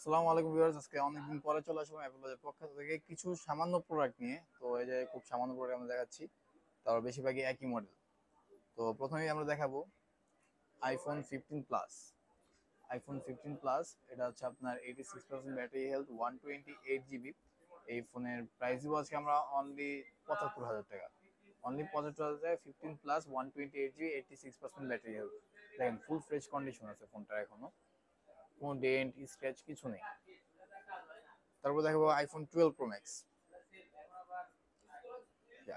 আসসালামু আলাইকুম ভিউয়ার্স, আজকে অনেকদিন পরে চলে আসলাম অ্যাপল বাজার পক্ষ থেকে কিছু সামান্য প্রোডাক্ট নিয়ে। তো এই যে খুব সামান্য প্রোডাক্ট আমরা দেখাচ্ছি, তার বেশিরভাগই একই মডেল। তো প্রথমেই আমরা দেখাবো আইফোন 15 প্লাস। আইফোন 15 প্লাস এটা হচ্ছে আপনার 86% ব্যাটারি হেলথ, 128 জিবি। এই ফোনের প্রাইস দিব আজকে আমরা অনলি 75,000 টাকা। অনলি 75,000 টাকা 15 প্লাস 128 জিবি 86% ব্যাটারি হেলথ। দেখেন ফুল ফ্রেশ কন্ডিশন আছে ফোনটা, এখনো কোনো ডেন্ট স্ক্র্যাচ কিছু নেই। তারপর দেখাবো iPhone 12 pro max.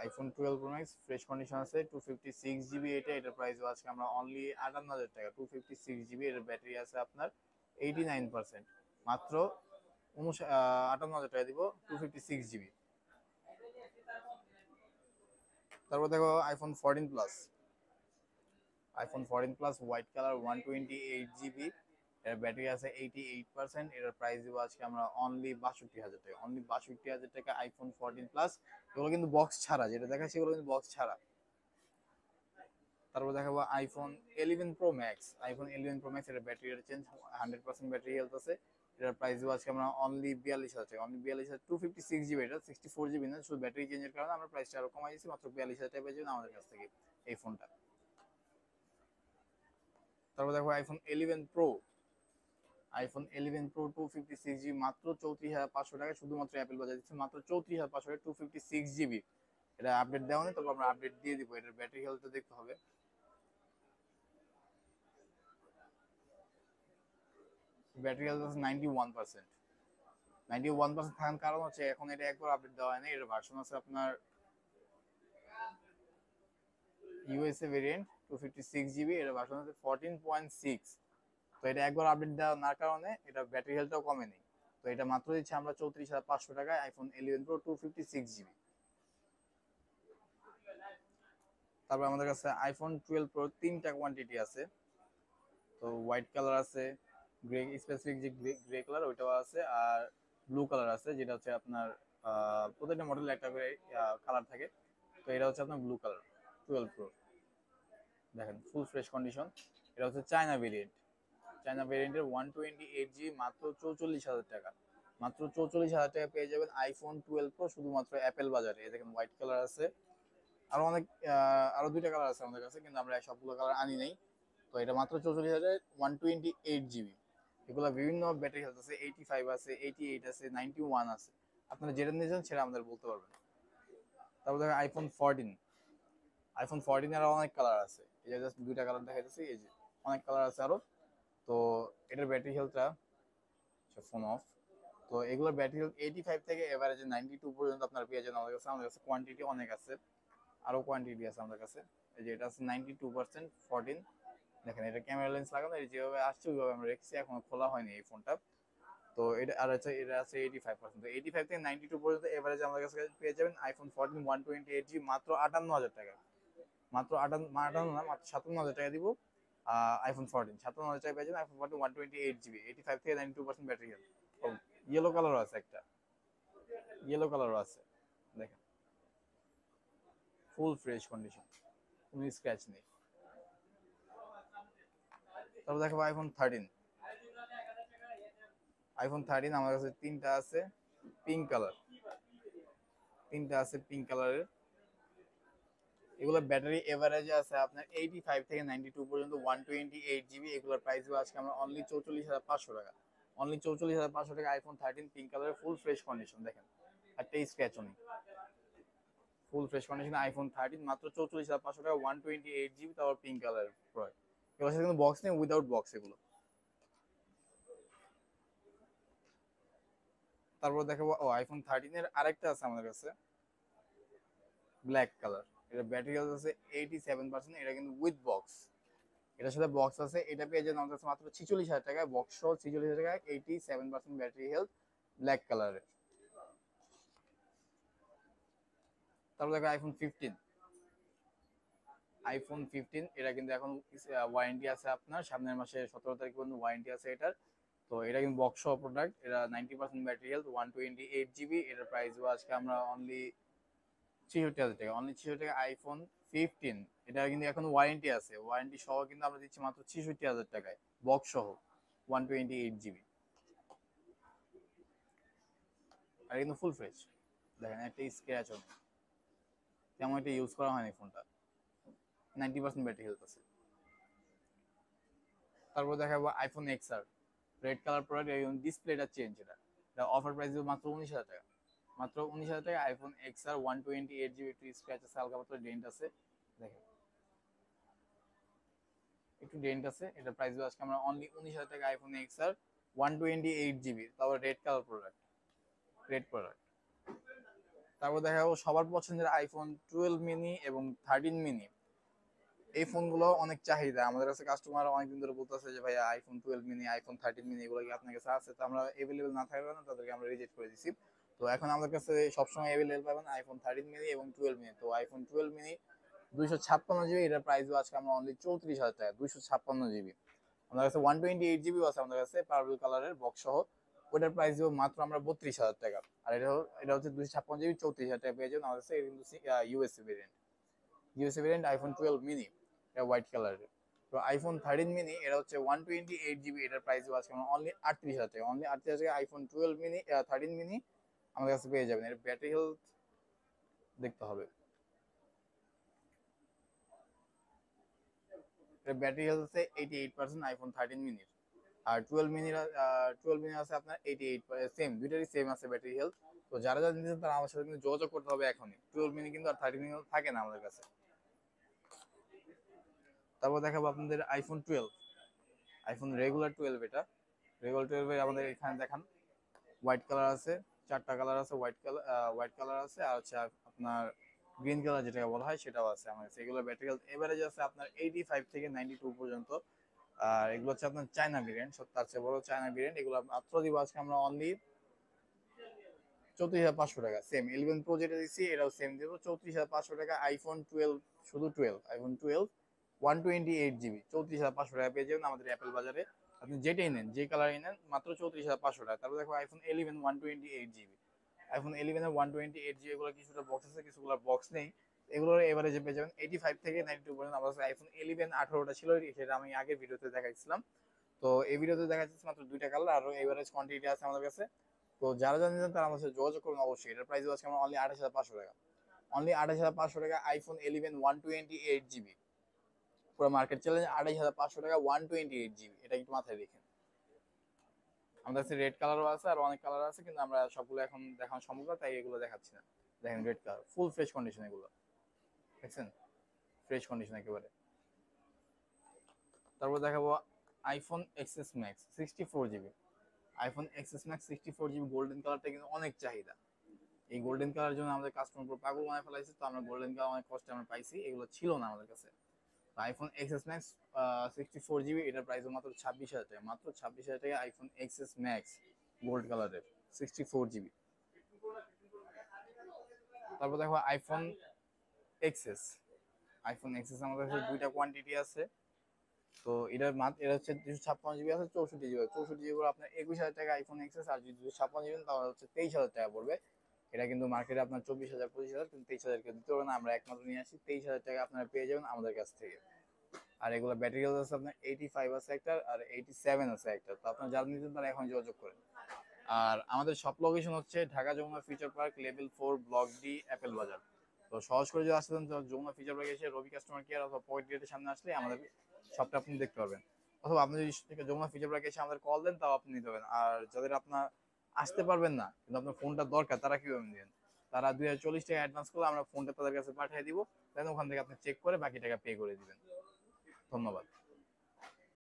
IPhone 12 pro max fresh condition আছে, 256 জিবি। এটার প্রাইস আজকে আমরা অনলি 58,000 টাকা। 256 জিবি, এর ব্যাটারি আছে আপনার 89%। মাত্র 58,000 টাকা দিব 256 জিবি। তারপর দেখো iPhone 14 plus. IPhone 14 plus white colour, 128 GB. এর ব্যাটারি আছে 88%। এর প্রাইস দিব আজকে আমরা অনলি 62,000 টাকা। অনলি 62,000 টাকা আইফোন 14 প্লাস। এগুলো কিন্তু বক্স ছাড়া, যেটা দেখাচ্ছি এগুলো কিন্তু বক্স ছাড়া। তারপর দেখাবো iPhone 11 pro max. IPhone 11 pro max এর ব্যাটারি চেঞ্জ 100% ব্যাটারি হেলথ আছে। এটার প্রাইস দিব আজকে আমরা অনলি 42,000 টাকা। Only 42,000, 256 GB. এটা 64 জিবি না, শুধু ব্যাটারি চেঞ্জের কারণে আমরা প্রাইসটা আরো কমাই দিয়েছি। মাত্র 42,000 টাকা পেয়ে যাবেন আমাদের কাছ থেকে এই ফোনটা। তারপর দেখো iPhone 11 pro. IPhone 11 pro 256 GB, মাত্র 34,500 টাকা। শুধুমাত্র অ্যাপেল বাজার দিচ্ছে মাত্র 34,500 টাকা 256 জিবি। এটা আপডেট দেওয়া নেই, তবে আমরা আপডেট দিয়ে দিব। এটার ব্যাটারি হেলথ দেখতে হবে। ব্যাটারি হেলথ আছে 91%। 91% থাকার কারণ হচ্ছে এখন এটা একবার আপডেট দেওয়া হয় না। এর ভার্সন আছে আপনার ইউএসএ ভেরিয়েন্ট 256 জিবি। এর ভার্সন আছে 14.6। তো এটা একবার আপডেট দেওয়া না কারণে এটা ব্যাটারি হেলথটাও কমে নেই। তো এটা মাত্র দিচ্ছে আমরা 34,500 টাকায় আইফোন 11 প্রো 256 জিবি। তারপর আমাদের কাছে আইফোন 12 প্রো তিনটা কোয়ান্টিটি আছে। তো হোয়াইট কালার আছে, গ্রে স্পেসিফিক যে গ্রে কালার ওইটাও আছে, আর ব্লু কালার আছে, যেটা হচ্ছে আপনার প্রত্যেকটা মডেল একটা করে কালার থাকে। তো এটা হচ্ছে আপনার ব্লু কালার 12 প্রো। দেখেন ফুল ফ্রেশ কন্ডিশন। এটা হচ্ছে চায়না ভেরিয়েন্ট। চায়না ভেরিয়েন্টের 128 জিবি, মাত্র 44,000 টাকা। মাত্র 44,000 টাকা পেয়ে যাবেন আইফোন 12 প্রো শুধুমাত্র অ্যাপেল বাজারে। দেখেন হোয়াইট কালার আছে, আরো অনেক আরো দুইটা কালার আছে আমাদের কাছে, কিন্তু আমরা সবগুলো কালার আনি নাই। তো এটা মাত্র 44,000, 128 জিবি। এগুলো বিভিন্ন ব্যাটারি হেলথ আছে, 85 আছে, 88 আছে, 91 আছে। আপনারা যেটা নিয়েছেন সেটা আমাদের বলতে পারবেন। তারপর দেখেন আইফোন 14। আইফোন 14 এর অনেক কালার আছে, এই যে জাস্ট দুইটা কালার দেখাইতেছি, এই যে অনেক কালার আছে আরো। তো এটার ব্যাটারি হেলথটা ফোন অফ। তো এগুলোর ব্যাটারি হেলথ 85 থেকে এভারেজে 92 পর্যন্ত আপনার পেয়ে যাবেন আমাদের কাছে। আমাদের কাছে কোয়ান্টিটি অনেক আছে, আরো কোয়ান্টিটি আছে আমাদের কাছে। এই যে এটা আছে 92% 14। দেখেন এটা ক্যামেরা লেন্স লাগানো, এই যেভাবে আসছে ওইভাবে আমরা রেখেছি, এখনো খোলা হয়নি এই ফোনটা। তো এটা আর আছে, এটা আছে 85%। তো 85 থেকে 92 পর্যন্ত এভারেজ আমাদের কাছে পেয়ে যাবেন আইফোন 14 128 জিবি মাত্র 58,000 টাকা। মাত্র 58 না, মাত্র 57,000 টাকা দিব। আইফোন 14 57,000 টাকা পেয়ে যাবেন আইফোন 14 128 জিবি, 85 থেকে 92% ব্যাটারি হেলথ। ইয়েলো কালারও আছে একটা, ইয়েলো কালারও আছে। দেখেন ফুল ফ্রেশ কন্ডিশন, কোনো স্ক্র্যাচ নেই। তারপর দেখো আইফোন 13। আইফোন 13 আমার কাছে তিনটা আছে পিঙ্ক কালার, তিনটা আছে পিঙ্ক কালারের। এগুলো ব্যাটারি এভারেজে আছে আপনার 85 থেকে 92 পর্যন্ত, 128 জিবি। এগুলোর প্রাইস আজকে আমরা অনলি 44,500 টাকা। অনলি 44,500 টাকা আইফোন 13 পিঙ্ক কালারের ফুল ফ্রেশ কন্ডিশন। দেখেন একটা স্ক্র্যাচও নেই, ফুল ফ্রেশ কন্ডিশন আইফোন 13 মাত্র 44,500 টাকা, 128 জিবি, তারপর পিঙ্ক কালারের প্রোডাক্ট। এগুলোর সাথে কিন্তু বক্স নেই, উইদাউট বক্স এগুলো। তারপর দেখাবো আইফোন 13 এর আরেকটা আছে আমাদের কাছে, ব্ল্যাক কালার। এটা ব্যাটারি হেলথ আছে 87%। এটা কিন্তু উইথ বক্স, এটার সাথে বক্স আছে। এটা পেয়ে যাবেন আমাদের কাছে মাত্র 46,000 টাকায়, বক্স সহ 46,000 টাকায় 87% ব্যাটারি হেলথ, ব্ল্যাক কালারের। তারপর দেখো আইফোন 15। আইফোন 15 এটা কিন্তু এখন ওয়ারেন্টি আছে আপনার সামনের মাসে 17 তারিখ পর্যন্ত ওয়ারেন্টি আছে এটার। তো এটা কিন্তু বক্স সহ প্রোডাক্ট। এটা 90% ব্যাটারি হেলথ, 128 জিবি। এটার প্রাইস আজকে আমরা অনলি 63,000 টাকা। অনলি 63,000 টাকা আইফোন 15। এটা কিন্তু এখন ওয়ারেন্টি আছে, ওয়ারেন্টি সহ কিন্তু আমরা দিচ্ছি মাত্র 66,000 টাকায় বক্স সহ 128 জিবি। আর কিন্তু ফুল ফ্রেশ, দেখেন একটা স্ক্র্যাচও নেই, তেমন একটা ইউজ করা হয়নি ফোনটা, 90% ব্যাটারি হেলথ আছে। তারপর দেখাবো iPhone XR, red colour product, এবং ডিসপ্লেটা চেঞ্জ, এটা অফার প্রাইস মাত্র 19,000 টাকা, মাত্র 19,000 টাকা আইফোন এক্সআর 128GB, একটু স্ক্র্যাচ আছে, হালকা পাতলা ডেন্ট আছে, দেখেন একটু ডেন্ট আছে, এটা প্রাইস আজকে আমরা অনলি 19,000 টাকা আইফোন এক্সআর 128GB, তারপর red colour product, red product. তারপর দেখাবো সবার পছন্দের আইফোন 12 মিনি এবং 13 মিনি, এই ফোনগুলো অনেক চাহিদা আমাদের কাছে, কাস্টমার অনেকদিন ধরে বলতেছে যে ভাই আইফোন 12 মিনি, আইফোন 13 মিনি এগুলো কি আপনার কাছে আছে, তো আমরা अवेलेबल না থাকার কারণে তাদেরকে আমরা রিজেক্ট করে দিছি। তো এখন আমাদের কাছে সবসময় अवेलेबल পাবেন আইফোন 13 মিনি এবং 12 মিনি। তো আইফোন 12 মিনি 256GB, এটার প্রাইস আজকে আমরা অনলি 34,000 টাকা, 256GB। আমাদের কাছে 128GB আছে আমাদের কাছে, পার্পল কালারের বক্স সহ, ওটার প্রাইস মাত্র আমরা 32,000 টাকা। আর এটা হচ্ছে 256GB, 34,000 টাকা পেয়ে যাবেন আমাদের কাছে। এটা কিন্তু USA variant, USA variant iPhone 12 mini, এটা হোয়াইট কালারের। তো আইফোন 13 মিনি এটা হচ্ছে 128GB, এটার প্রাইস আছে অনলি 38,000 টাকা, অনলি 38,000 টাকা আইফোন 12 মিনি 13 মিনি আমাদের কাছে পেয়ে যাবেন। এর ব্যাটারি হেলথ দেখতে হবে, এর ব্যাটারি হেলথ আছে 88% আইফোন 13 মিনির, আর 12 মিনি আছে আপনার 88, সেম দুইটারই সেম আছে ব্যাটারি হেলথ। তো যারা যারা নিতেন তারা আমার সাথে কিন্তু যোগাযোগ করতে হবে এখনই, 12 মিনি কিন্তু আর 13 মিনি থাকে না আমাদের কাছে। তারপর দেখাবো আপনাদের আইফোন 12, আইফোন রেগুলার 12, এটা রেগুলার 12 এর আমাদের এখানে দেখান, হোয়াইট কালার আছে, চারটা কালার আছে, হোয়াইট কালার আছে, আর হচ্ছে আপনার গ্রিন কালার যেটাকে বলা হয় সেটাও আছে আমার কাছে। এগুলো ব্যাটারি হেলথ এভারেজ আছে আপনার 85 থেকে 92 পর্যন্ত। আর এগুলো হচ্ছে আপনার চায়না ভেরিয়েন্ট, তার চেয়ে বড় চায়না ভেরিয়েন্ট। এগুলো মাত্র দিব আজকে আমরা অনলি 34,500 টাকা, সেম 11 প্রো যেটা দিচ্ছি এটাও সেম দিব 34,500 টাকা। আইফোন 12, শুধু 12, আইফোন 12 128GB 34,500 টাকা পেয়ে যাবেন আমাদের অ্যাপেল বাজারে। আপনি যেটাই নেন, যে কালারই নেন, মাত্র 34,500 টাকা। তারপর দেখো আইফোন 11 128GB, আইফোন 11 এর 128GB, এগুলো কিছুটা বক্স আছে, কিছুগুলো বক্স নেই। এগুলোর এভারেজে পেয়ে যাবেন 85 থেকে 92 পর্যন্ত। আমার কাছে আইফোন 11 18টা ছিল, সেটা আমি আগের ভিডিওতে দেখাইছিলাম। তো এই ভিডিওতে দেখা যাচ্ছে মাত্র দুইটা কালার, আর এভারেজ কোয়ান্টিটি আছে আমাদের কাছে। তো যারা যারা নিতেন তারা আমার সাথে যোগাযোগ করুন অবশ্যই। এটার প্রাইস আজকে আমরা অনলি 28,500 টাকা, অনলি 28,500 টাকা আইফোন 11 128GB, পুরো মার্কেট চ্যালেঞ্জ 28,500 টাকা 128GB, এটা একটু মাথায় রেখেন। আমাদের কাছে রেড কালারও আছে, আর অনেক কালার আছে, কিন্তু আমরা সবগুলো এখন দেখানো সম্ভব না, তাই এগুলো দেখাচ্ছি না। দেখেন red colour, full fresh condition, এগুলো দেখছেন, ফ্রেশ কন্ডিশন একেবারে। তারপর দেখাবো iPhone XS max 64GB, iPhone XS max 64GB golden কালারটা কিন্তু অনেক চাহিদা। এই গোল্ডেন কালার জন্য আমাদের কাস্টমার পুরো পাগল বানায় ফেলাইছে। তো আমরা গোল্ডেন কালার অনেক কষ্টে আমরা পাইছি, এগুলো ছিল না আমাদের কাছে। আইফোন এক্সএস ম্যাক্স 64GB, এটার প্রাইস মাত্র 26,000 টাকা, মাত্র 26,000 টাকা আইফোন এক্সএস ম্যাক্স গোল্ড কালারের 64GB। তারপর দেখো আইফোন এক্সএস, আইফোন এক্সএস আমাদের কাছে দুইটা কোয়ান্টিটি আছে। তো এটা হচ্ছে 256GB আছে, 64GB, 64GB আপনার 21,000 টাকা আইফোন এক্সএস, আর যদি 256GB তাহলে হচ্ছে 23,000 টাকা পড়বে। এটা কিন্তু মার্কেটে আপনার 24,000 25,000, কিন্তু 23,000 কেউ দিতে পারবে না, আমরা একমাত্র নিয়ে আসি 23,000 টাকা আপনারা পেয়ে যাবেন আমাদের কাছ থেকে। আর এগুলো ব্যাটারি হেলথ আছে আপনার 85 আছে একটা, আর 87 আছে একটা। তো আপনারা যারা নিতেন তারা এখন যোগাযোগ করেন। আর আমাদের সব লোকেশন হচ্ছে Dhaka Jamuna future park, level 4, block D, Apple Bazar. তো সহজ করে যদি আসতেন তো যমুনা ফিউচার পার্কে এসে রবি কাস্টমার কেয়ার অথবা পয়েন্ট গেটের সামনে আসলে আমাদের সবটা আপনি দেখতে পারবেন। অথবা আপনি যদি যমুনা ফিউচার পার্কে এসে আমাদের কল দেন তাও আপনি নিতে পারবেন। আর যাদের আপনার আসতে পারবেন না কিন্তু আপনার ফোনটা দরকার, তারা কিভাবে নেবেন? তারা 240 টাকা অ্যাডভান্স করলে আমরা ফোনটা তাদের কাছে পাঠিয়ে দিব, দেন ওখান থেকে আপনি চেক করে বাকি টাকা পে করে দিবেন। ধন্যবাদ।